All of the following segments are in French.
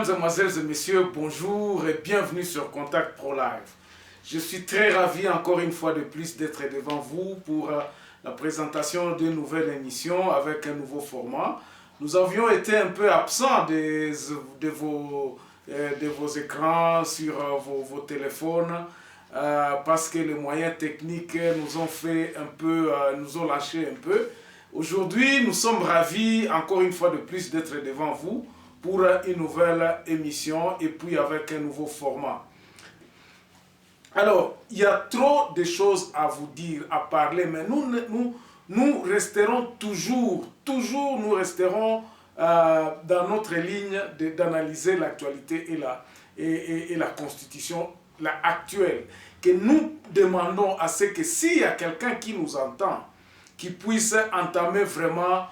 Mesdames et messieurs, bonjour et bienvenue sur Contact Pro Live. Je suis très ravi encore une fois de plus d'être devant vous pour la présentation d'une nouvelle émission avec un nouveau format. Nous avions été un peu absents de vos écrans, sur vos téléphones, parce que les moyens techniques nous ont fait un peu, nous ont lâché un peu. Aujourd'hui, nous sommes ravis encore une fois de plus d'être devant vous pour une nouvelle émission et puis avec un nouveau format. Alors, il y a trop de choses à vous dire, à parler, mais nous resterons toujours nous resterons dans notre ligne d'analyser l'actualité et la constitution actuelle. Que nous demandons à ce que s'il y a quelqu'un qui nous entend, qui puisse entamer vraiment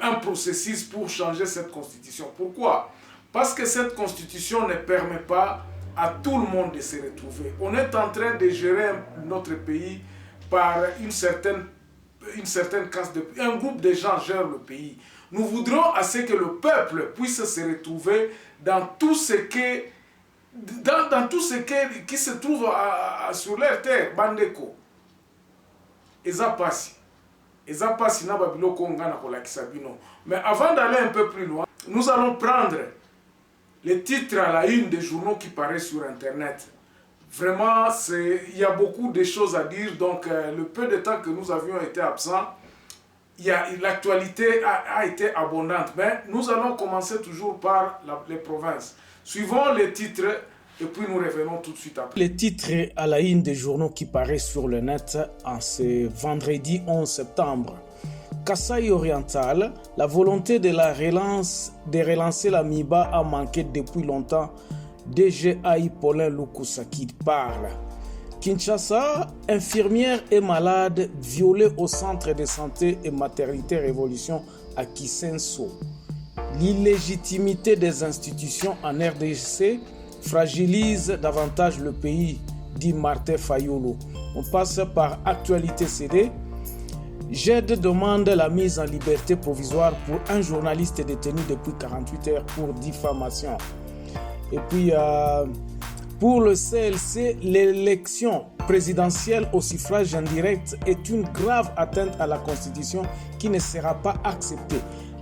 un processus pour changer cette constitution. Pourquoi? Parce que cette constitution ne permet pas à tout le monde de se retrouver. On est en train de gérer notre pays par une certaine classe un groupe de gens gère le pays. Nous voudrons à ce que le peuple puisse se retrouver dans tout ce qui se trouve sur leur terre, Bandeko. Mais avant d'aller un peu plus loin, nous allons prendre les titres à la une des journaux qui paraissent sur Internet. Vraiment, il y a beaucoup de choses à dire, donc le peu de temps que nous avions été absents, l'actualité a été abondante. Mais nous allons commencer toujours par les provinces. Suivons les titres et puis nous revenons tout de suite après. Les titres à la une des journaux qui paraissent sur le net en ce vendredi 11 septembre. Kasaï oriental, la volonté de relancer la MIBA a manqué depuis longtemps. DGAI Paulin Lukusaki parle. Kinshasa, infirmière et malade violée au centre de santé et maternité Révolution à Kisenso. L'illégitimité des institutions en RDC fragilise davantage le pays, dit Martin Fayolo. On passe par Actualité CD. GED demande la mise en liberté provisoire pour un journaliste détenu depuis 48 heures pour diffamation. Et puis, pour le CLC, l'élection présidentielle au suffrage indirect est une grave atteinte à la Constitution qui ne sera pas acceptée.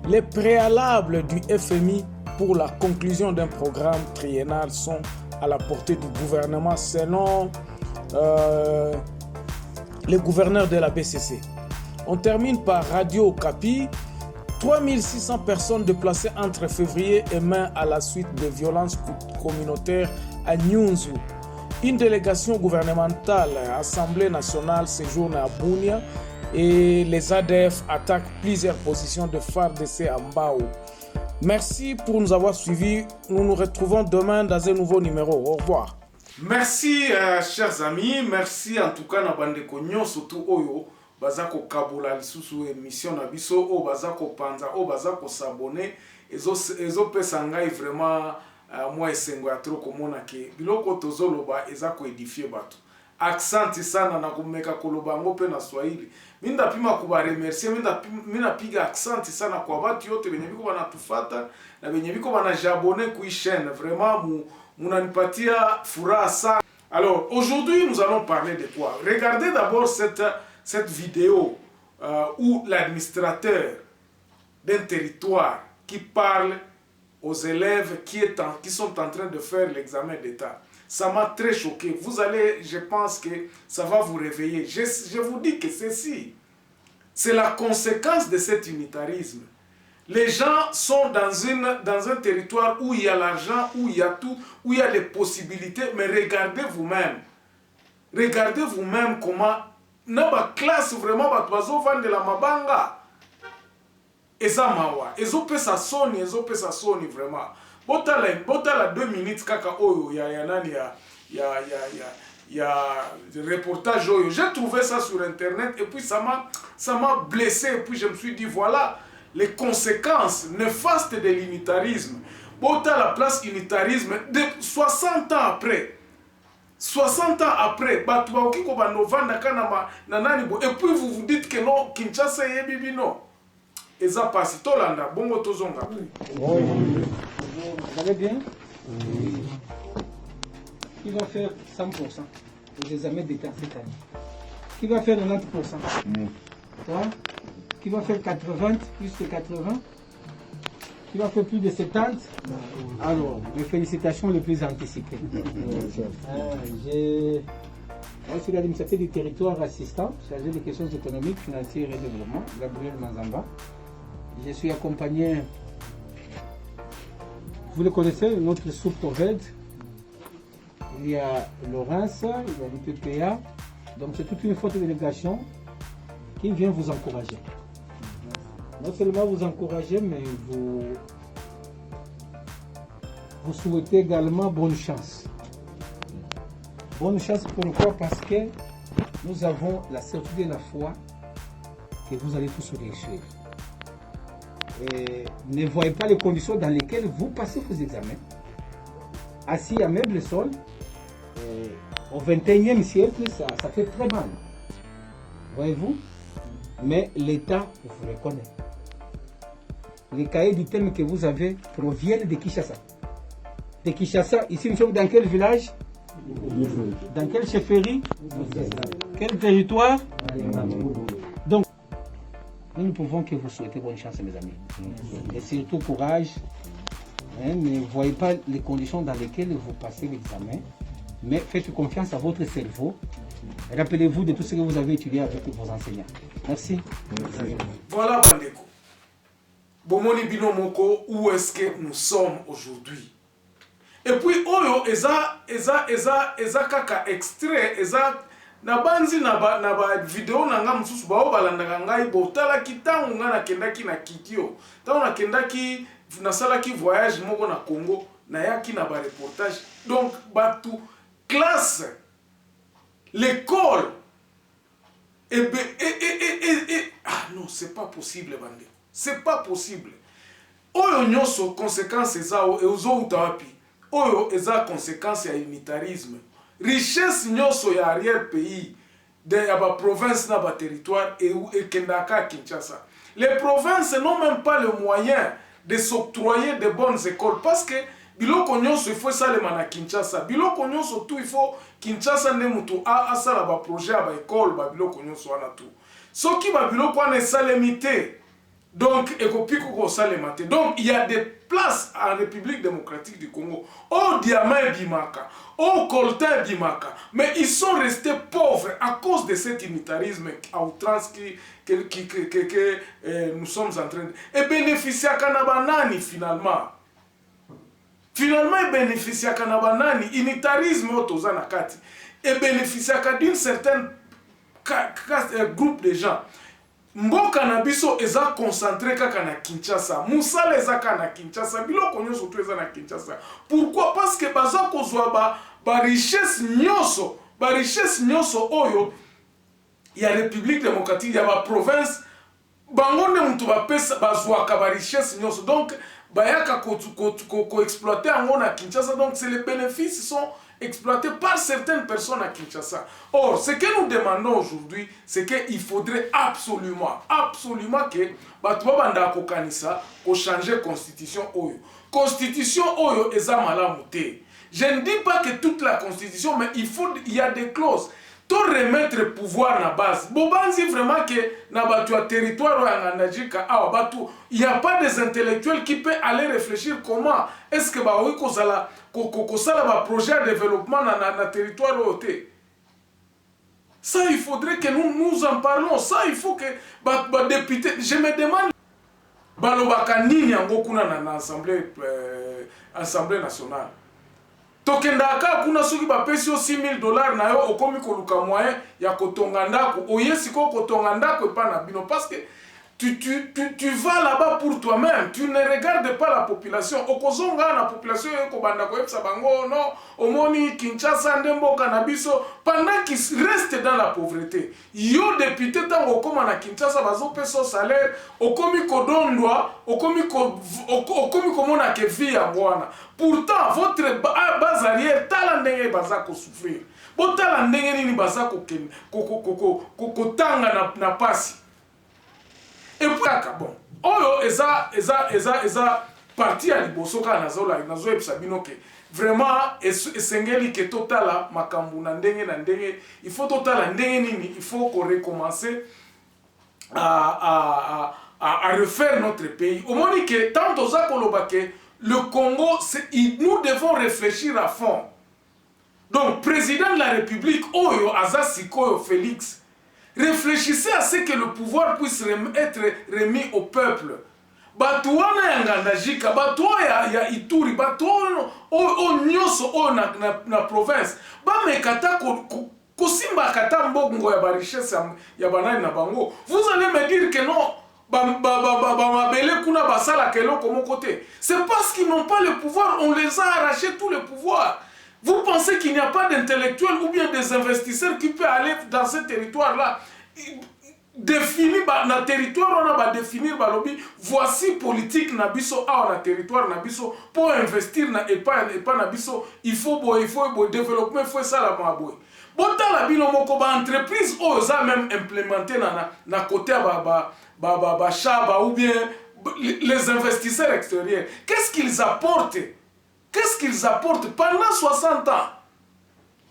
Les préalables du FMI pour la conclusion d'un programme triennal sont à la portée du gouvernement selon les gouverneurs de la BCC. On termine par Radio Okapi. 3600 personnes déplacées entre février et mai à la suite de violences communautaires à Nyunzu. Une délégation gouvernementale, Assemblée nationale, séjourne à Bunia et les ADF attaquent plusieurs positions de FARDC à Mbao. Merci pour nous avoir suivis. Nous nous retrouvons demain dans un nouveau numéro. Au revoir. Merci, chers amis. Merci en tout cas na bandeko surtout Oyo. Bazako kabola lisusu émission na biso o bazako panza o bazako s'abonner ezo pesa ngai vraiment moi esengo ya trop komona ke biloko tozoloba ezako édifier bato. Accent sana na kumeka koloba ngo pe na Swahili. Minda pima kuba remercier mina piga accent sana kwa batu yote benye biko banatufata na benye biko banajabone ku chaîne. Vraiment munanipatia furaha sana. Alors, aujourd'hui nous allons parler de quoi? Regardez d'abord cette vidéo où l'administrateur d'un territoire qui parle aux élèves qui sont en train de faire l'examen d'État. Ça m'a très choqué. Vous allez, je pense que ça va vous réveiller. Je vous dis que c'est la conséquence de cet unitarisme. Les gens sont dans un territoire où il y a l'argent, où il y a tout, où il y a les possibilités. Mais regardez vous-même. Regardez vous-même comment naba classe vraiment bato vendre la mabanga eza mawa ezopesa soni vraiment botala 2 minutes kaka oyo ya nani ya reportage oyo. J'ai trouvé ça sur internet et puis ça m'a blessé et puis je me suis dit voilà les conséquences néfastes de l'unitarisme. Botala place unitarisme de 60 ans après. 60 ans après, et puis vous vous dites que non, Kinshasa est bibi non. Et ça passe, Tolanda, bongo tozonga. Vous allez bien? Oui. Qui va faire 100% aux examens d'État cette année? Qui va faire 90%? Toi? Qui va faire 80, plus que 80? Qui va faire plus de 70? Alors, mes félicitations les plus anticipées. Moi, je suis l'administrateur du territoire assistant, chargé des questions économiques, financières et développement, Gabriel Manzamba. Je suis accompagné, vous le connaissez, notre sous-prophète. Il y a Laurence, il y a l'UPPA. Donc c'est toute une forte délégation qui vient vous encourager. Non seulement vous encourager, mais vous souhaitez également bonne chance. Bonne chance pourquoi? Parce que nous avons la certitude et la foi que vous allez tous réussir. Et ne voyez pas les conditions dans lesquelles vous passez vos examens. Assis à meuble sol, au 21e siècle, ça fait très mal. Voyez-vous? Mais l'État vous reconnaît. Les cahiers du thème que vous avez proviennent de Kinshasa. De Kinshasa, ici nous sommes dans quel village? Dans quelle chefferie? Quel territoire? Donc, nous ne pouvons que vous souhaiter bonne chance, mes amis. Et surtout courage. Ne voyez pas les conditions dans lesquelles vous passez l'examen, mais faites confiance à votre cerveau. Rappelez-vous de tout ce que vous avez étudié avec vos enseignants. Merci. Voilà, Bandeko. Bomoni Bino Moko, où est-ce que nous sommes aujourd'hui? Et puis, Oyo, eza kaka extrait, eza na banzi na ba video na nga mususu bao balandaka ngai botala kitango nga na kendaki na kitio. Tango na kendaki na salaki voyage moko na Congo, na yaki na ba reportage. Donc, batu classe, l'école, ah non, c'est pas possible, bande. C'est pas possible. Oyo nyonso conséquences ezao ezo utawapi. Oyo eza conséquence ya unitarisme. Richesse nyonso ya arrière pays de ya ba province na ba territoire et kendaka Kinshasa. Les provinces n'ont même pas le moyen de s'octroyer de bonnes écoles parce que biloko nyonso il faut ça le mana Kinshasa. Biloko nyonso tout il faut Kinshasa ne mutu a sala ba projet ba école ba biloko nyonso wana tout. Soki ba biloko wana salemité. Donc, donc, il y a des places en République démocratique du Congo, au Diamant Bimaka, au Coltin Bimaka, mais ils sont restés pauvres à cause de cet unitarisme à outrance que nous sommes en train de... Et bénéficier à Kanabanani finalement. Finalement, il bénéficie à Kanabanani, unitarisme autozanakati, et bénéficie d'une certaine groupe de gens. Mboka na biso eza concentré kaka na Kinshasa. Musala eza kaka na Kinshasa. Biloko nyonso tu eza na Kinshasa. Pourquoi? Parce que baza kozwa ba richesse nyonso. Ba richesse nyonso oyo ya République démocratique ya ba province. Bango nde mutu ba pesa bazwa ka ba richesse nyonso. Donc bayaka ko exploiter ango na Kinshasa. Donc c'est les bénéfices sont exploité par certaines personnes à Kinshasa. Or, ce que nous demandons aujourd'hui, c'est qu'il faudrait absolument que Batouabanda Kokanisa pour changer la constitution Oyo. Constitution Oyo est malamuté. Je ne dis pas que toute la constitution, mais il y a des clauses. Tout remettre le pouvoir na base. Bobanzi vraiment que na batu a territoire il n'y a pas des intellectuels qui peuvent aller réfléchir comment est-ce que ba oui kozala ba projet de développement na territoire oté. Ça il faudrait que nous en parlons. Ça il faut que ba député, je me demande balobaka nini yango kuna na assemblée nationale. Tokendaka kuna soki bapesi yo $6,000 na yo okomi koluka moyen ya kotonga ndako oyesi ko kotonga ndako epa na bino parce que tu vas là-bas pour toi-même, tu ne regardes pas la population. Okozonga na population ko banda ko epsa bango non omoni Kinshasa ndemboka na biso pendant qu'ils restent dans la pauvreté. Yo député tango koma na Kinshasa bazo peso salaire okomi kodondwa okomi komona ke vie ya bwana. Pourtant votre base arrière tala ndenge baza ko souffrir. Botala ndenge nini baza ko tanga na pasi. Et puis, bon, Oyo eza parti ya liboso kaka nazoyebisa bino ke vraiment esengeli ke totala makambo na ndenge il faut totala ndenge nini il faut qu'on recommence à refaire notre pays. Au moins que tant toza koloba ke le Congo, nous devons réfléchir à fond. Donc, président de la République, Oyo Azasikoyo Félix, réfléchissez à ce que le pouvoir puisse être remis au peuple. Batouana yangandajika, batouana ya Ituri, batouana o nyoso o na province. Ba mekata kosimba kata mbongo ya ba richesse ya banani na bango. Vous allez me dire que non. C'est parce qu'ils n'ont pas le pouvoir, on les a arraché tout le pouvoir. Vous pensez qu'il n'y a pas d'intellectuels ou bien des investisseurs qui peuvent aller dans ce territoire-là, définir dans territoire, on a définir voici politique nabiso à un territoire nabiso pour investir et pas nabiso, il faut développer, il faut ça la maboy. Bota la bino moko ba entreprise oza même implémenté na côté chaba ou bien les investisseurs extérieurs. Qu'est-ce qu'ils apportent? Qu'est-ce qu'ils apportent pendant 60 ans?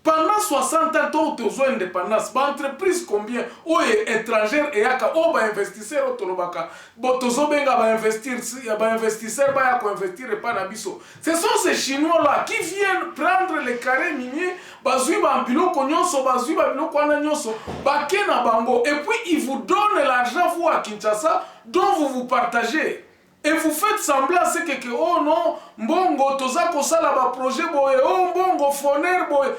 Pendant 60 ans, tu as besoin d'indépendance. L'entreprise combien? Oh, étrangère et yaka, oh, ba investisseur, otolobaka. Botozobenga ba investisseur, ba yako investir et pas nabiso. Ce sont ces Chinois-là qui viennent prendre les carrés miniers, bazui ba biloko nyonso, bazui ba biloko wana nyonso, bakena bango. Et puis, ils vous donnent l'argent, vous, à Kinshasa, dont vous vous partagez. Et vous faites semblant, c'est que, oh non, mbongo, toza kosala ba projet boye, oh, mbongo, foner boye.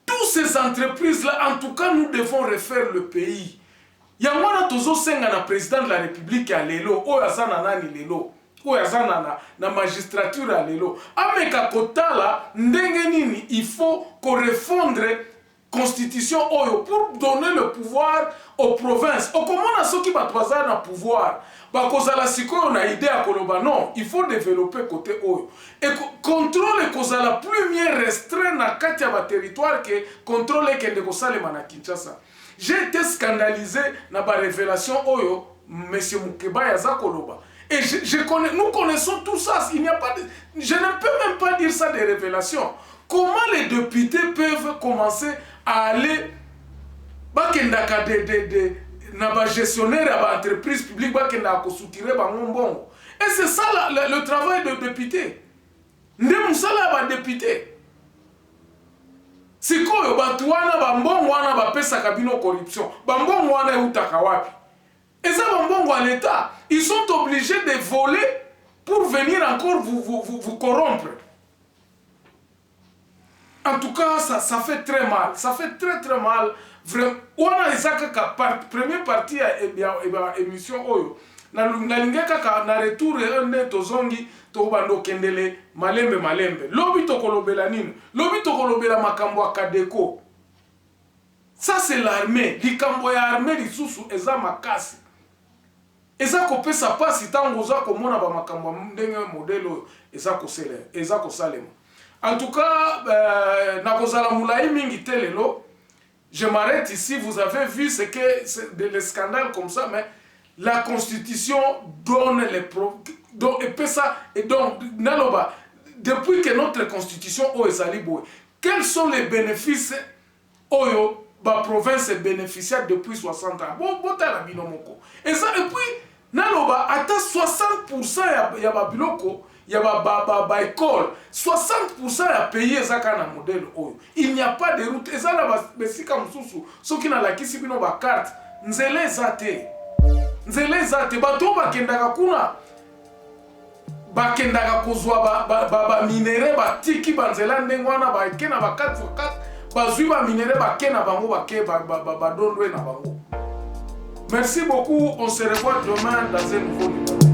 Toutes ces entreprises-là, en tout cas, nous devons refaire le pays. Yamwana tozo senga na président de la République à Lelo, o yazana nani Lelo, o yazana na magistrature à Lelo. Ameka kotala, ndenge nini, il faut qu'on refondre constitution oyo pour donner le pouvoir aux provinces. O comment na soki batwaza na pouvoir, bakozala sikoyo na idée à koloba non, il faut développer côté oyo. Et contrôle kozala plus mieux restreint na kati ya ba territoire que contrôle kende kosalema na Kinshasa. J'ai été scandalisé na ba révélation oyo monsieur Mukeba yaza koloba. Et nous connaissons tout ça, il n'y a pas de, je ne peux même pas dire ça des révélations. Comment les députés peuvent commencer à aller bakendaka na ba gestionnaire à ba entreprise publique bakendaka ko soutirer ba ngombongo. Et c'est ça le travail de député. Nde musala ba député. Sikoyo batu wana ba mbongo wana ba pesa kabino corruption. Ba mbongo wana utaka wapi? Et ça ba mbongo à l'état, ils sont obligés de voler pour venir encore vous corrompre. En tout cas, ça fait très mal. Ça fait très mal. Vraiment. On a les première partie de l'émission Oyo. Na lingeka na retour ne tozongi to bando kendele malembe. Lobi to kolobela nini? Lobi to kolobela makambo akadeko. Ça c'est l'armée. Likambo ya armée lisusu eza makasi. Eza kopesa pasi tango za komona ba makambo ndenge modelo eza kosalema. En tout cas, je m'arrête ici. Vous avez vu ce que des scandales comme ça, mais la Constitution donne les et donc, depuis que notre Constitution quels sont les bénéfices Oyo, la province est bénéficiaire depuis 60 ans. Et ça, et puis, naloba, attends 60% ya babiloko. Il y a école 60% à payer ça quand modèle oyo. Il n'y a pas de route et ça la besika mususu ceux qui na la kisi bino ba carte nzele zate bato bakendaka kuna bakendaka kozwa ba minere ba tiki banzela ndengwana ba kena ba 4x4 bazui ba minere ba kena bango ba ke ba dondwe na bango. Merci beaucoup, on se revoit demain dans un nouveau numéro.